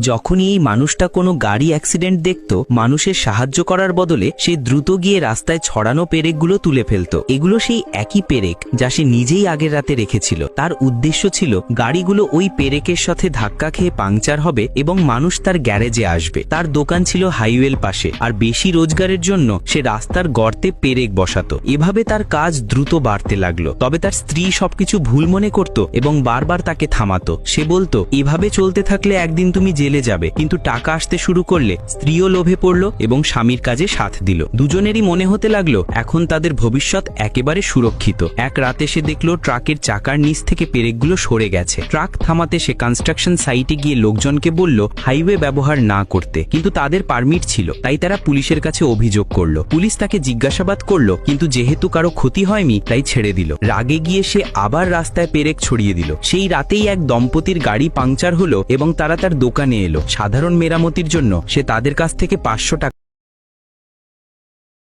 যখনই এই মানুষটা কোনো গাড়ি অ্যাক্সিডেন্ট দেখত, মানুষের সাহায্য করার বদলে সে দ্রুত গিয়ে রাস্তায় ছড়ানো পেরেকগুলো তুলে ফেলত। এগুলো সেই একই পেরেক যা সে নিজেই আগের রাতে রেখেছিল। তার উদ্দেশ্য ছিল গাড়িগুলো ওই পেরেকের সাথে ধাক্কা খেয়ে পাংচার হবে এবং মানুষ তার গ্যারেজে আসবে। তার দোকান ছিল হাইওয়ের পাশে, আর বেশি রোজগারের জন্য সে রাস্তার গর্তে পেরেক বসাতো। এভাবে তার কাজ দ্রুত বাড়তে লাগলো। তবে তার স্ত্রী সবকিছু ভুল মনে করত এবং বারবার তাকে থামাতো। সে বলতো, এভাবে চলতে থাকলে একদিন তুমি জেলে যাবে। কিন্তু টাকা আসতে শুরু করলে স্ত্রীও লোভে পড়ল এবং স্বামীর কাজে সাথ দিল। দুজনেরই মনে হতে লাগলো এখন তাদের ভবিষ্যৎ একেবারে সুরক্ষিত। এক রাতে সে দেখলো ট্রাকের চাকার নিচ থেকে পেরেকগুলো সরে গেছে। ট্রাক থামাতে সে কনস্ট্রাকশন সাইটে গিয়ে লোকজনকে বলল হাইওয়ে ব্যবহার না করতে, কিন্তু তাদের পারমিট ছিল। তাই তারা পুলিশের কাছে অভিযোগ করলো। পুলিশ তাকে জিজ্ঞাসাবাদ করলো, কিন্তু যেহেতু কারো ক্ষতি হয়নি তাই ছেড়ে দিল। রাগে গিয়ে সে আবার রাস্তায় পেরেক ছড়িয়ে দিল। সেই রাতেই এক দম্পতির গাড়ি পাংচার হলো এবং তারা তার দোকানে এলো। সাধারণ মেরামতির জন্য সে তাদের কাছ থেকে 500 টাকা